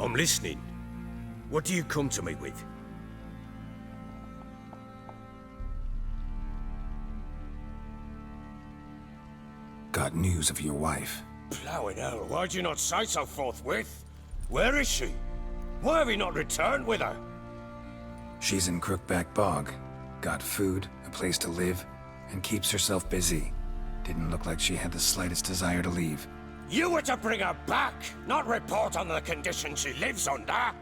I'm listening. What do you come to me with? Got news of your wife. Plowing hell, why'd you not say so forthwith? Where is she? Why have you not returned with her? She's in Crookback Bog. Got food, a place to live, and keeps herself busy. Didn't look like she had the slightest desire to leave. You were to bring her back, not report on the conditions she lives under!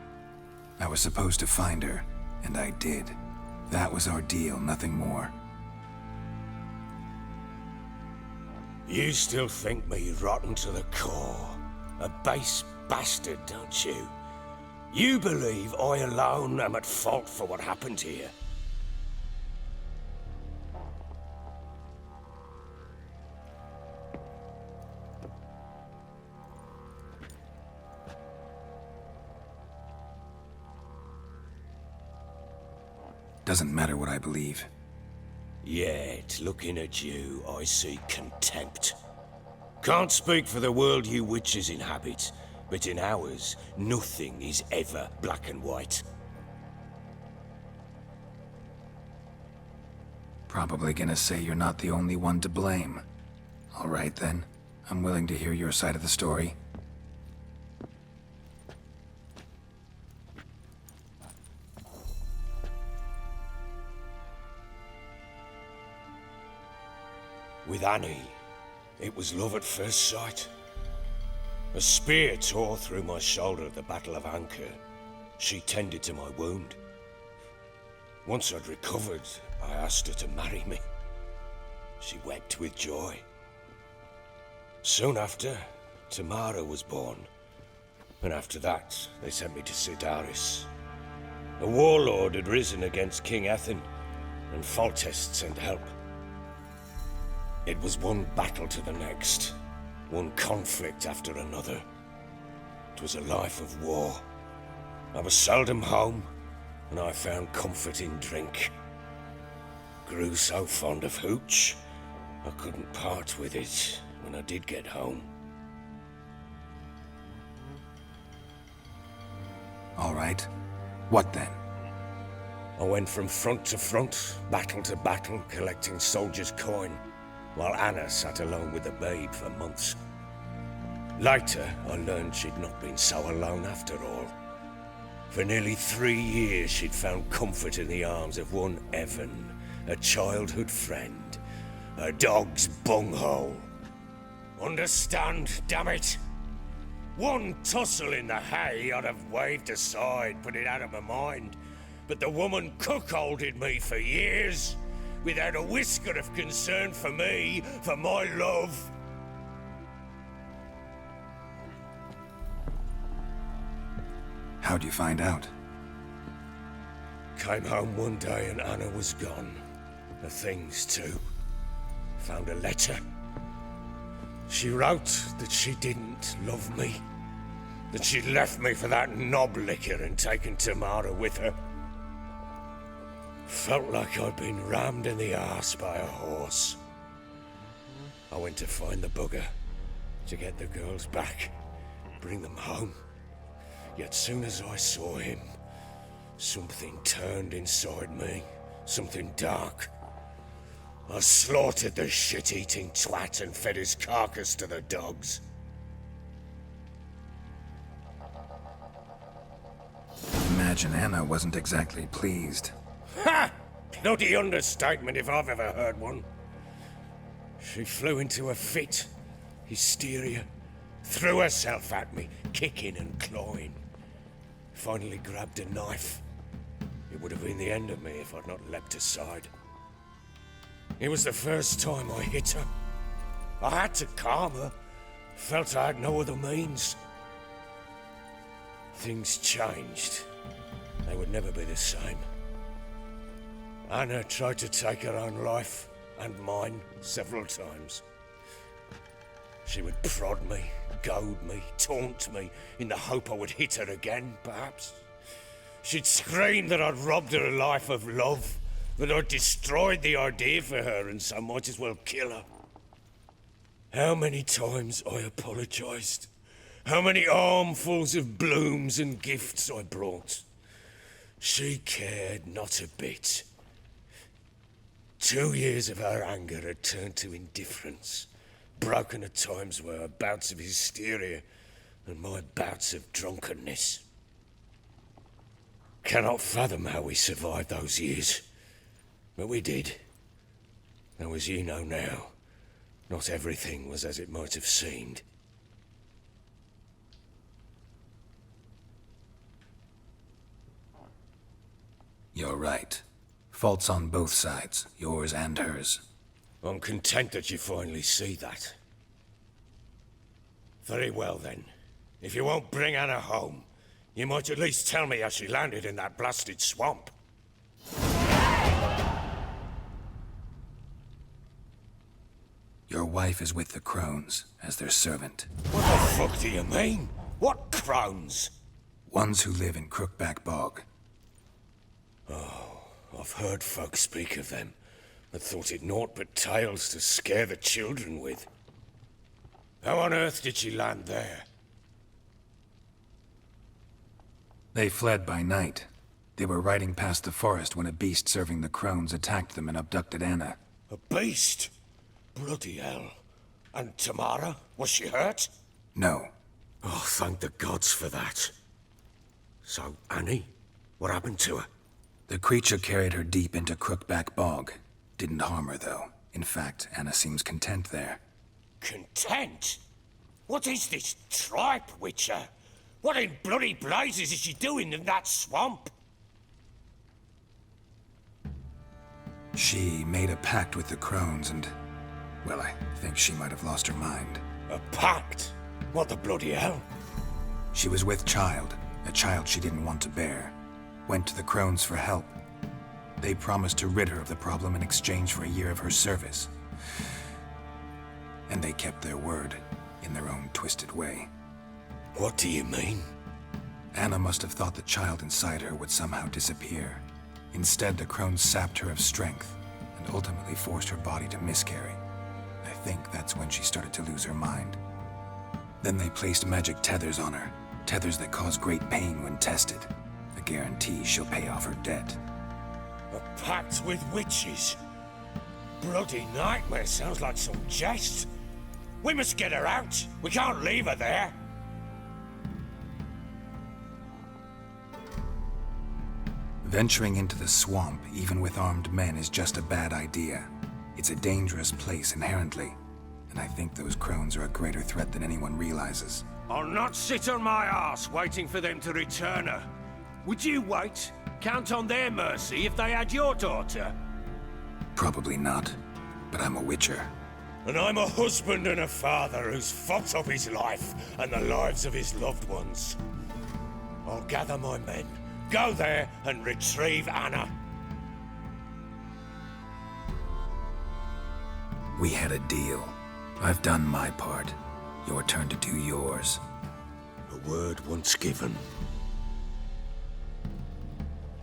I was supposed to find her, and I did. That was our deal, nothing more. You still think me rotten to the core. A base bastard, don't you? You believe I alone am at fault for what happened here. Doesn't matter what I believe. Yet, looking at you, I see contempt. Can't speak for the world you witches inhabit, but in ours, nothing is ever black and white. Probably gonna say you're not the only one to blame. All right then, I'm willing to hear your side of the story. With Annie, it was love at first sight. A spear tore through my shoulder at the Battle of Anchor. She tended to my wound. Once I'd recovered, I asked her to marry me. She wept with joy. Soon after, Tamara was born. And after that, they sent me to Sidaris. A warlord had risen against King Ethan, and Foltest sent help. It was one battle to the next, one conflict after another. It was a life of war. I was seldom home, and I found comfort in drink. Grew so fond of hooch, I couldn't part with it when I did get home. All right. What then? I went from front to front, battle to battle, collecting soldiers' coin, while Anna sat alone with the babe for months. Later, I learned she'd not been so alone after all. For nearly 3 years, she'd found comfort in the arms of one Evan, a childhood friend, a dog's bunghole. Understand, damn it? One tussle in the hay I'd have waved aside, put it out of my mind, but the woman cuckolded me for years, without a whisker of concern for me, for my love. How'd you find out? Came home one day and Anna was gone. Her things too. Found a letter. She wrote that she didn't love me. That she'd left me for that knob licker and taken Tamara with her. Felt like I'd been rammed in the arse by a horse. I went to find the bugger, to get the girls back, bring them home. Yet soon as I saw him, something turned inside me, something dark. I slaughtered the shit-eating twat and fed his carcass to the dogs. Imagine Anna wasn't exactly pleased. Ha! Bloody understatement if I've ever heard one. She flew into a fit, hysteria, threw herself at me, kicking and clawing. Finally grabbed a knife. It would have been the end of me if I'd not leapt aside. It was the first time I hit her. I had to calm her. Felt I had no other means. Things changed. They would never be the same. Anna tried to take her own life, and mine, several times. She would prod me, goad me, taunt me, in the hope I would hit her again, perhaps. She'd scream that I'd robbed her life of love, that I'd destroyed the idea for her, and so might as well kill her. How many times I apologized. How many armfuls of blooms and gifts I brought. She cared not a bit. 2 years of her anger had turned to indifference, broken at times by her bouts of hysteria and my bouts of drunkenness. Cannot fathom how we survived those years, but we did. Though as you know now, not everything was as it might have seemed. You're right. Faults on both sides, yours and hers. I'm content that you finally see that. Very well then. If you won't bring Anna home, you might at least tell me how she landed in that blasted swamp. Your wife is with the crones, as their servant. What the fuck do you mean? What crones? Ones who live in Crookback Bog. Oh, I've heard folk speak of them, but thought it naught but tales to scare the children with. How on earth did she land there? They fled by night. They were riding past the forest when a beast serving the crones attacked them and abducted Anna. A beast? Bloody hell. And Tamara? Was she hurt? No. Oh, thank the gods for that. So, Annie? What happened to her? The creature carried her deep into Crookback Bog. Didn't harm her, though. In fact, Anna seems content there. Content? What is this tripe, Witcher? What in bloody blazes is she doing in that swamp? She made a pact with the crones and... well, I think she might have lost her mind. A pact? What the bloody hell? She was with child, a child she didn't want to bear. Went to the crones for help. They promised to rid her of the problem in exchange for a year of her service. And they kept their word, in their own twisted way. What do you mean? Anna must have thought the child inside her would somehow disappear. Instead, the crones sapped her of strength, and ultimately forced her body to miscarry. I think that's when she started to lose her mind. Then they placed magic tethers on her, tethers that cause great pain when tested. A guarantee she'll pay off her debt. A pact with witches? Bloody nightmare, sounds like some jest. We must get her out. We can't leave her there. Venturing into the swamp, even with armed men, is just a bad idea. It's a dangerous place inherently, and I think those crones are a greater threat than anyone realizes. I'll not sit on my arse waiting for them to return her. Would you wait? Count on their mercy if they had your daughter? Probably not, but I'm a witcher. And I'm a husband and a father who's fought up his life and the lives of his loved ones. I'll gather my men, go there and retrieve Anna. We had a deal. I've done my part. Your turn to do yours. A word once given.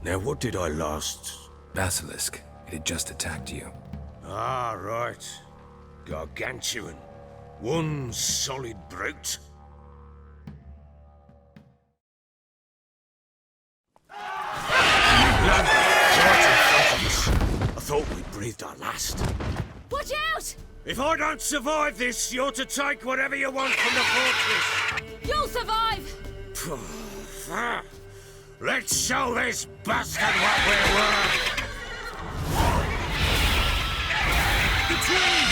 Now what did I last... Basilisk. It had just attacked you. Ah, right. Gargantuan. One solid brute. Land right in front of us. I thought we breathed our last. Watch out! If I don't survive this, you're to take whatever you want from the fortress. You'll survive! Let's show this bastard what we're worth. The tree!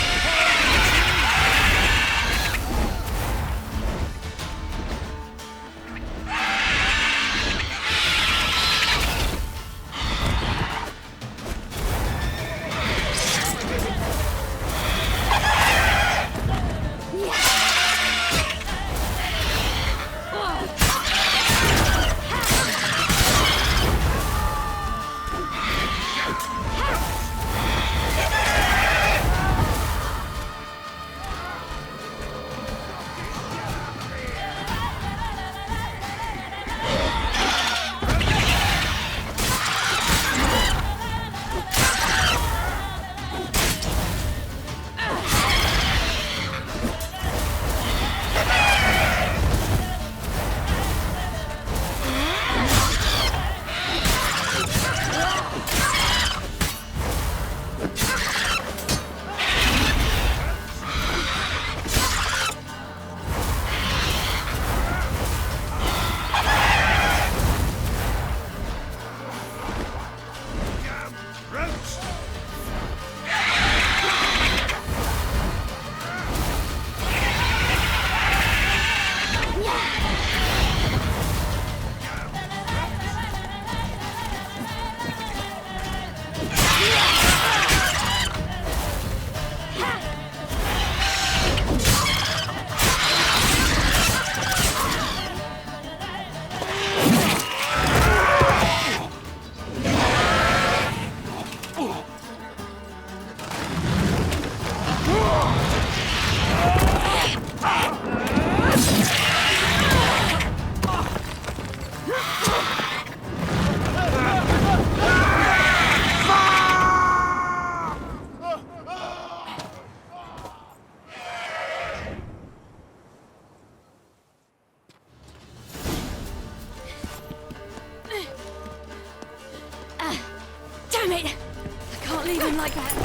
in like that.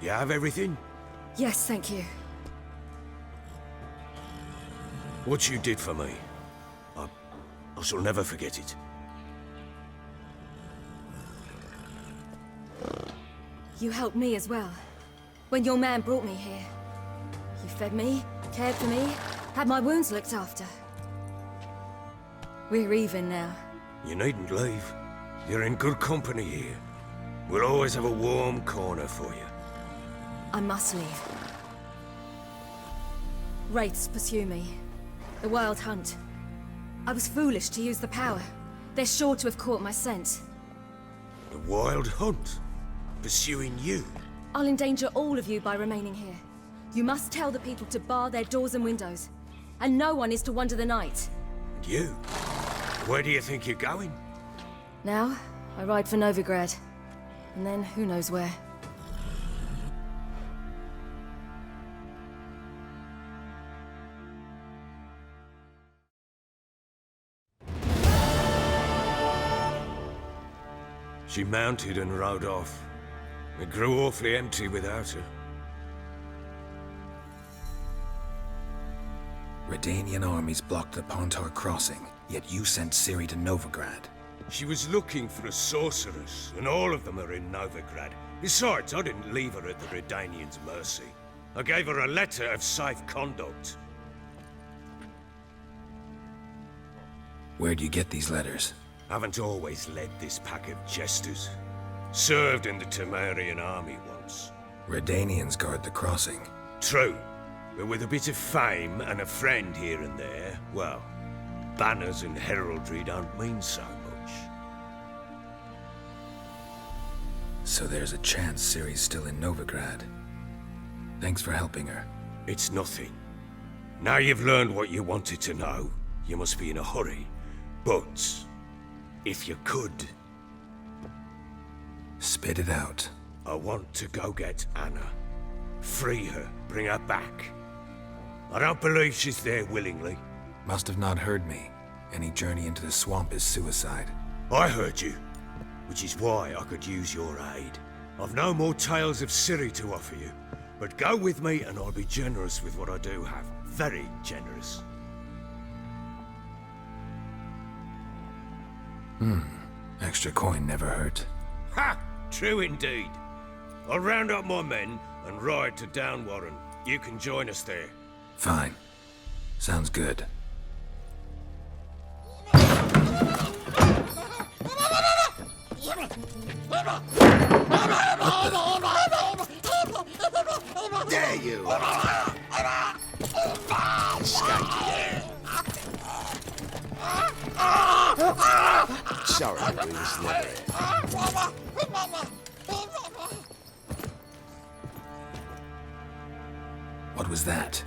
You have everything? Yes, thank you. What you did for me, I shall never forget it. You helped me as well. When your man brought me here. You fed me, cared for me, had my wounds looked after. We're even now. You needn't leave. You're in good company here. We'll always have a warm corner for you. I must leave. Wraiths pursue me. The Wild Hunt. I was foolish to use the power. They're sure to have caught my scent. The Wild Hunt? Pursuing you? I'll endanger all of you by remaining here. You must tell the people to bar their doors and windows. And no one is to wander the night. And you? Where do you think you're going? Now, I ride for Novigrad. And then, who knows where. She mounted and rode off. It grew awfully empty without her. Redanian armies blocked the Pontar crossing, yet you sent Ciri to Novigrad. She was looking for a sorceress, and all of them are in Novigrad. Besides, I didn't leave her at the Redanians' mercy. I gave her a letter of safe conduct. Where'd you get these letters? Haven't always led this pack of jesters. Served in the Temerian army once. Redanians guard the crossing. True, but with a bit of fame and a friend here and there, well, banners and heraldry don't mean so much. So there's a chance Ciri's still in Novigrad. Thanks for helping her. It's nothing. Now you've learned what you wanted to know, you must be in a hurry. But if you could... Spit it out. I want to go get Anna. Free her, bring her back. I don't believe she's there willingly. Must have not heard me. Any journey into the swamp is suicide. I heard you, which is why I could use your aid. I've no more tales of Ciri to offer you, but go with me and I'll be generous with what I do have. Very generous. Extra coin never hurt. Ha! True indeed. I'll round up my men and ride to Downwarren. You can join us there. Fine. Sounds good. There you are. Skanky. Sorry, we was never here. What was that?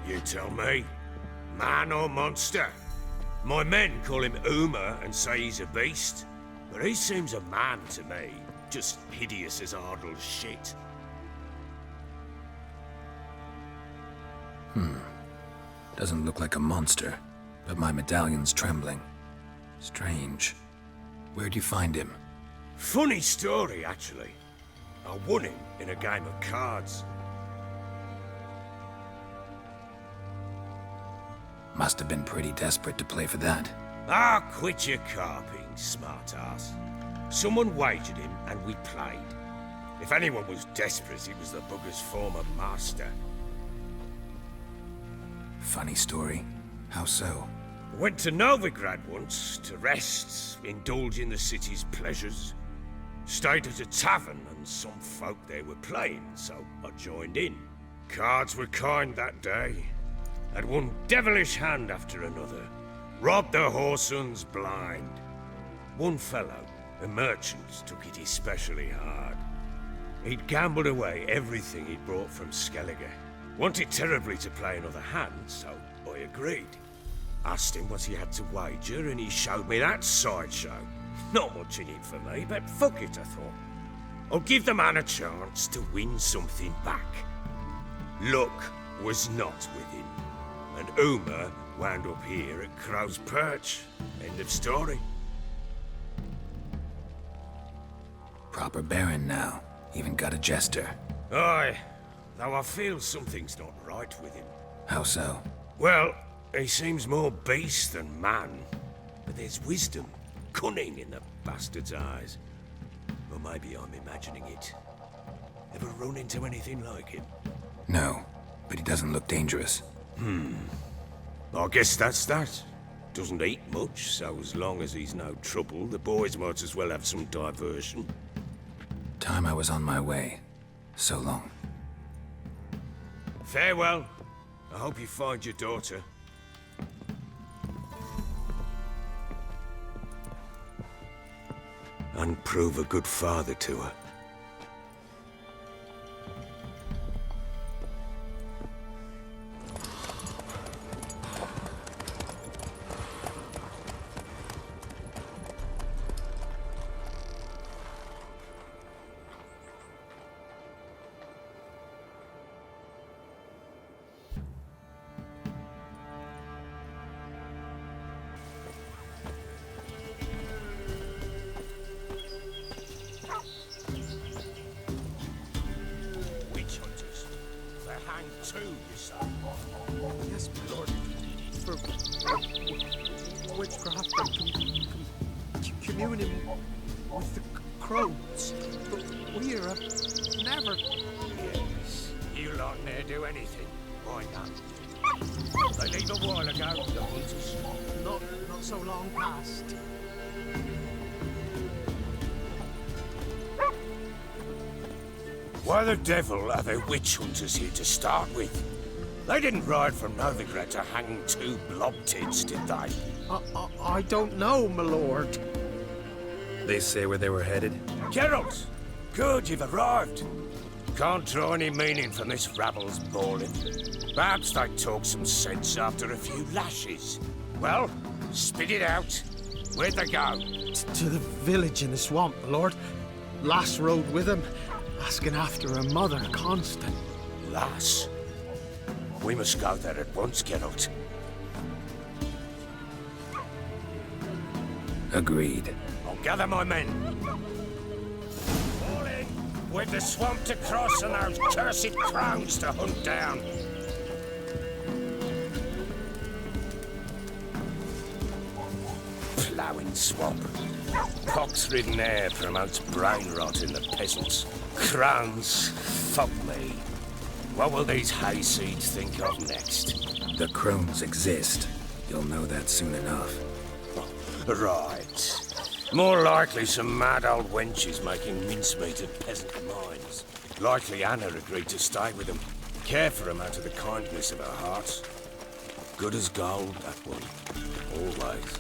You tell me. Man or monster? My men call him Uma and say he's a beast, but he seems a man to me. Just hideous as Ardle's shit. Doesn't look like a monster, but my medallion's trembling. Strange. Where'd you find him? Funny story, actually. I won him in a game of cards. Must have been pretty desperate to play for that. Ah, quit your carping, smartass. Someone wagered him and we played. If anyone was desperate, it was the bugger's former master. Funny story. How so? Went to Novigrad once to rest, indulge in the city's pleasures. Stayed at a tavern and some folk there were playing, so I joined in. Cards were kind that day. Had one devilish hand after another. Robbed the whoresun's blind. One fellow, a merchant, took it especially hard. He'd gambled away everything he'd brought from Skellige. Wanted terribly to play another hand, so I agreed. Asked him what he had to wager, and he showed me that sideshow. Not much in it for me, but fuck it, I thought. I'll give the man a chance to win something back. Luck was not with him, and Uma wound up here at Crow's Perch. End of story. Proper baron now. Even got a jester. Aye, though I feel something's not right with him. How so? Well, he seems more beast than man, but there's wisdom, cunning in the bastard's eyes. Or maybe I'm imagining it. Ever run into anything like him? No, but he doesn't look dangerous. I guess that's that. Doesn't eat much, so as long as he's no trouble, the boys might as well have some diversion. Time I was on my way. So long. Farewell. I hope you find your daughter. And prove a good father to her. Yes, my lord. For witchcraft and communing with the crones. But we are never... Yes. You lot ne'er do anything. Why not? They leave a while ago, the hunters. Not so long past. Why the devil are there witch hunters here to start with? They didn't ride from Novigrad to hang two blob-tits, did they? I don't know, my lord. They say where they were headed? Geralt! Good, you've arrived. Can't draw any meaning from this rabble's bawling. Perhaps they talk some sense after a few lashes. Well, spit it out. Where'd they go? To the village in the swamp, my lord. Lass rode with him, asking after her mother, Constant. Lass? We must go there at once, Geralt. Agreed. I'll gather my men. Fall in! We've the swamp to cross and those cursed crones to hunt down. Ploughing swamp. Pox-ridden air promotes brain rot in the peasants. Crones, fuck me. What will these hayseeds think of next? The crones exist. You'll know that soon enough. Right. More likely some mad old wenches making mincemeat of peasant mines. Likely Anna agreed to stay with them. Care for them out of the kindness of her heart. Good as gold, that one. Always.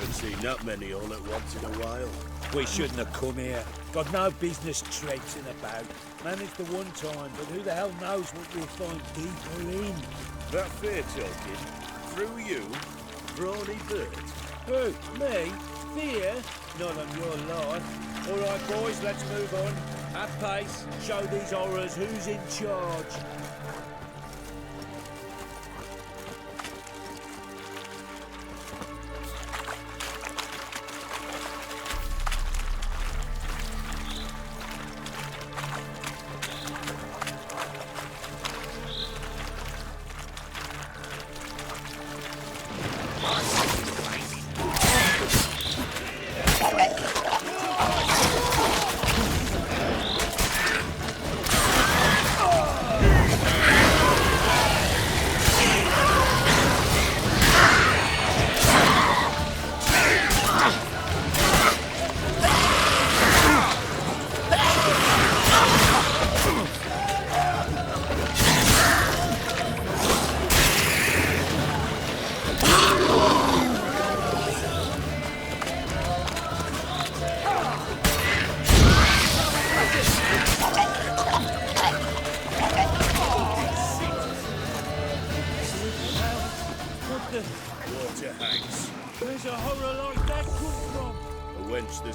Haven't seen that many all at once in a while. We shouldn't have come here. Got no business traipsing about. Managed the one time, but who the hell knows what we'll find deeper in? That fair talking, through you, brawny bird. Who? Me? Fear? Not on your life. All right, boys, let's move on. At pace, show these horrors who's in charge.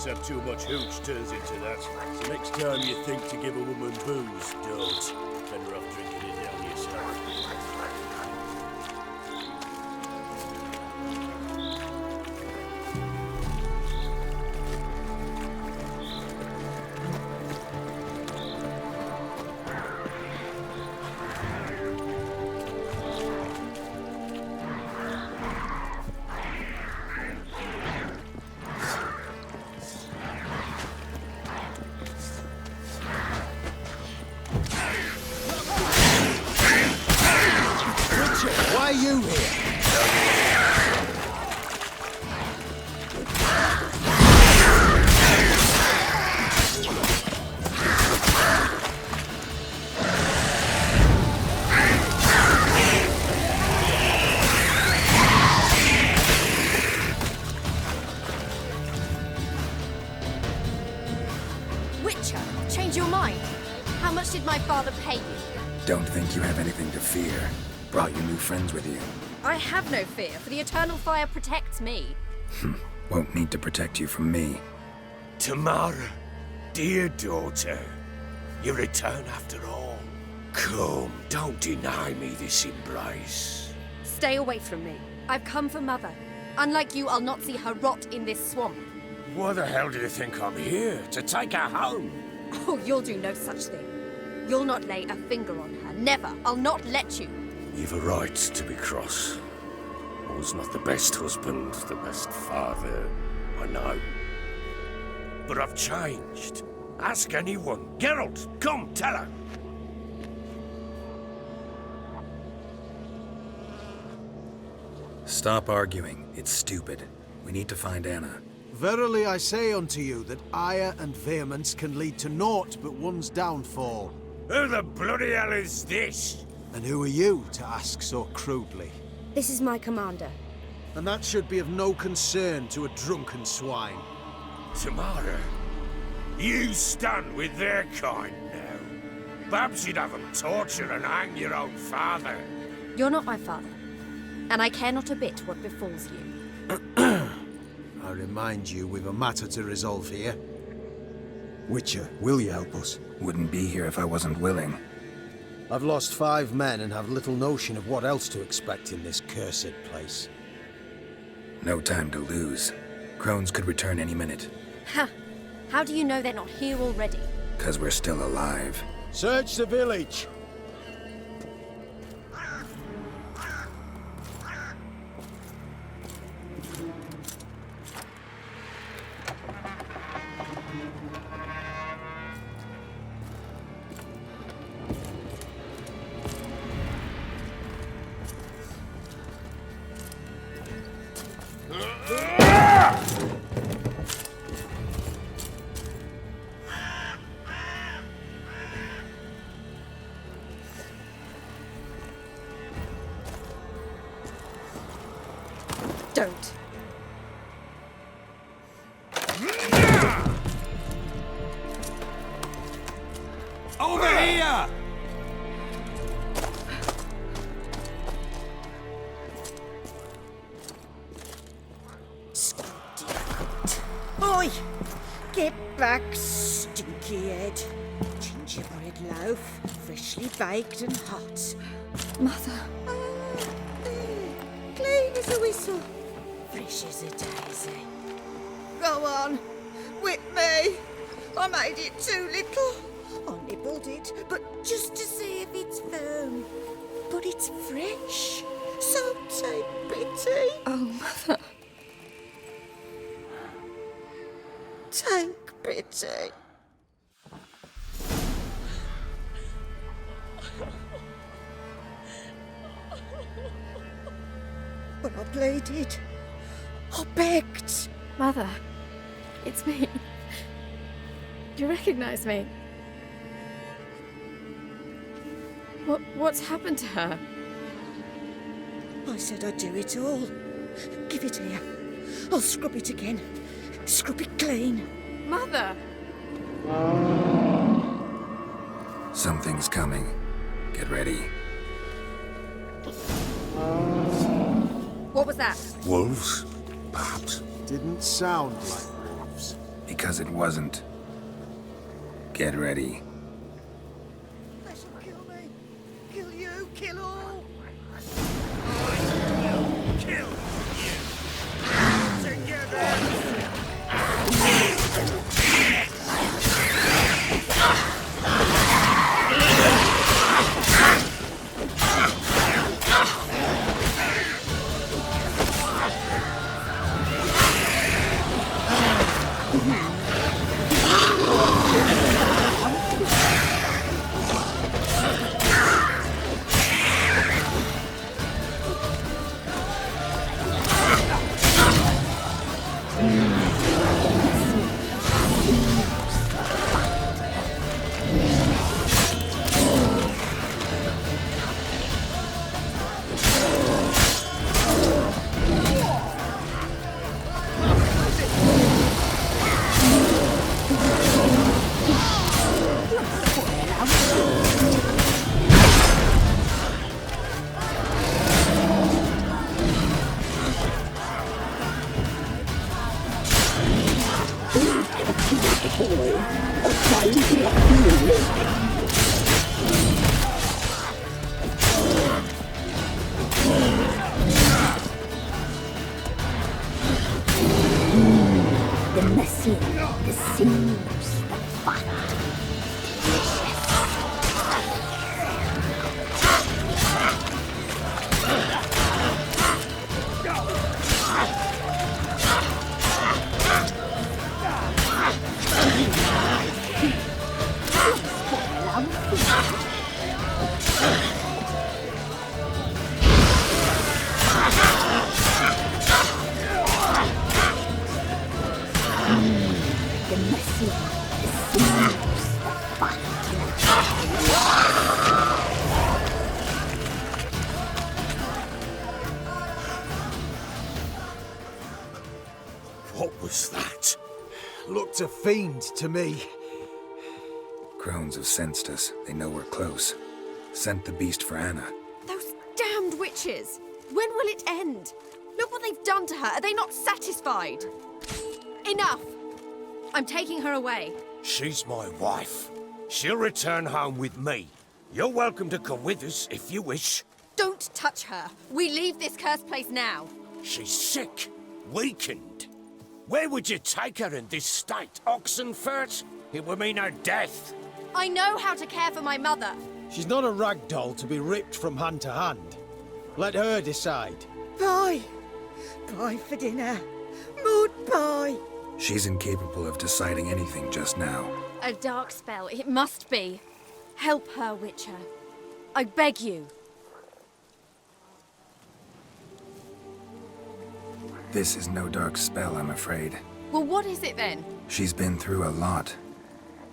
Have too much hooch turns into that. So next time you think to give a woman booze, don't. Better off drinking it down yourself. Why are you here? Witcher, change your mind. How much did my father pay you? Don't think you have anything to fear. Brought your new friends with you. I have no fear, for the eternal fire protects me. Won't need to protect you from me. Tamara, dear daughter, you return after all. Come, don't deny me this embrace. Stay away from me. I've come for Mother. Unlike you, I'll not see her rot in this swamp. Why the hell do you think I'm here? To take her home? Oh, you'll do no such thing. You'll not lay a finger on her. Never. I'll not let you. You've a right to be cross. I was not the best husband, the best father, I know. But I've changed. Ask anyone. Geralt, come, tell her. Stop arguing. It's stupid. We need to find Anna. Verily I say unto you that ire and vehemence can lead to naught but one's downfall. Who the bloody hell is this? And who are you to ask so crudely? This is my commander. And that should be of no concern to a drunken swine. Tamara, you stand with their kind now. Perhaps you'd have them torture and hang your own father. You're not my father. And I care not a bit what befalls you. I remind you, we've a matter to resolve here. Witcher, will you help us? Wouldn't be here if I wasn't willing. I've lost 5 men and have little notion of what else to expect in this cursed place. No time to lose. Crones could return any minute. Ha! How do you know they're not here already? 'Cause we're still alive. Search the village! Oi! Get back, stinky head. Gingerbread loaf, freshly baked and hot. Mother. There. Clean as a whistle. Fresh as a daisy. Go on. Whip me. I made it too little. I nibbled it, but just to see if it's firm. But it's fresh. So take pity. Oh, Mother. Take pity. But I pleaded. I begged. Mother. It's me. Do you recognize me? What's happened to her? I said I'd do it all. Give it here. I'll scrub it again. Scrub it clean. Mother! Something's coming. Get ready. What was that? Wolves? Perhaps. Didn't sound like wolves. Because it wasn't. Get ready. They shall kill me. Kill you. Kill all. Kill you! Together! The messy, the sinews, the fat, What was that? Looked a fiend to me. Crones have sensed us. They know we're close. Sent the beast for Anna. Those damned witches! When will it end? Look what they've done to her. Are they not satisfied? Enough! I'm taking her away. She's my wife. She'll return home with me. You're welcome to come with us if you wish. Don't touch her. We leave this cursed place now. She's sick, weakened. Where would you take her in this state? Oxenfurt? It would mean her death. I know how to care for my mother. She's not a rag doll to be ripped from hand to hand. Let her decide. Pie. Pie for dinner. Mood pie. She's incapable of deciding anything just now. A dark spell, it must be. Help her, Witcher. I beg you. This is no dark spell, I'm afraid. Well, what is it then? She's been through a lot.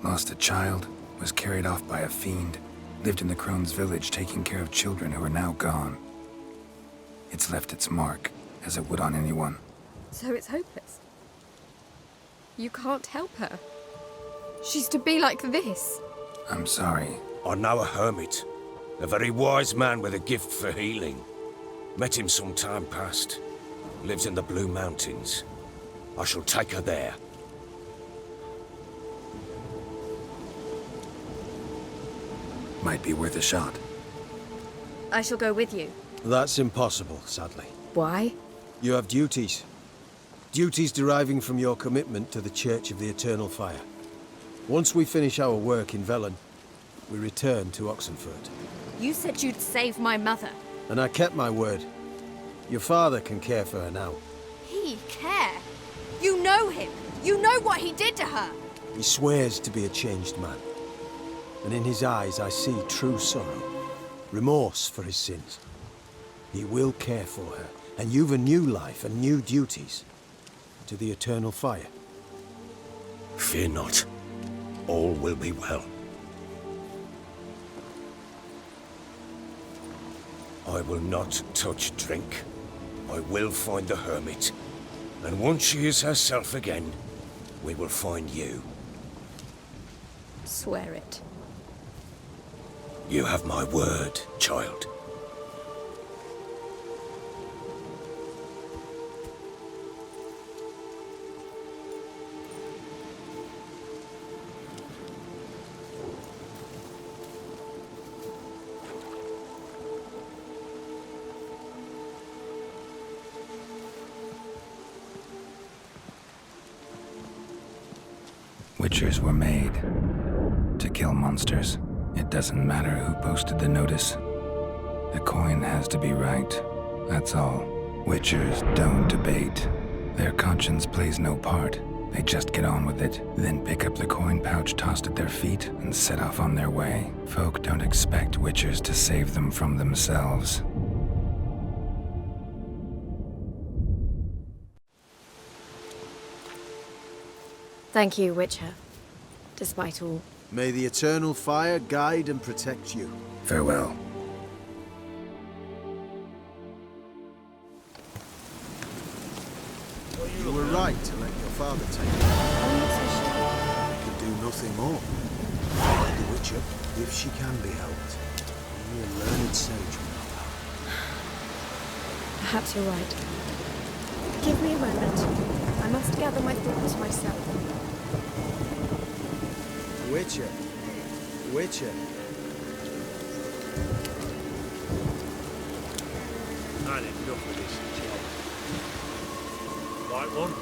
Lost a child, was carried off by a fiend, lived in the crones' village taking care of children who are now gone. It's left its mark, as it would on anyone. So it's hopeless. You can't help her. She's to be like this. I'm sorry. I know a hermit. A very wise man with a gift for healing. Met him some time past. Lives in the Blue Mountains. I shall take her there. might be worth a shot. I shall go with you. That's impossible, sadly. Why? You have duties. Duties deriving from your commitment to the Church of the Eternal Fire. Once we finish our work in Velen, we return to Oxenfurt. You said you'd save my mother. And I kept my word. Your father can care for her now. He care? You know him. You know what he did to her. He swears to be a changed man. And in his eyes I see true sorrow. Remorse for his sins. He will care for her. And you've a new life and new duties. To the Eternal Fire. Fear not. All will be well. I will not touch drink. I will find the hermit. And once she is herself again, we will find you. Swear it. You have my word, child. Witchers were made to kill monsters. It doesn't matter who posted the notice. The coin has to be right. That's all. Witchers don't debate. Their conscience plays no part. They just get on with it, then pick up the coin pouch tossed at their feet and set off on their way. Folk don't expect witchers to save them from themselves. Thank you, Witcher. Despite all. May the Eternal Fire guide and protect you. Farewell. You were right to let your father take it. You can do nothing more. The Witcher, if she can be helped, only a learned sage will know how. Perhaps you're right. Give me a moment. I must gather my thoughts myself. Witcher. Witcher. Had enough of this job. Right one?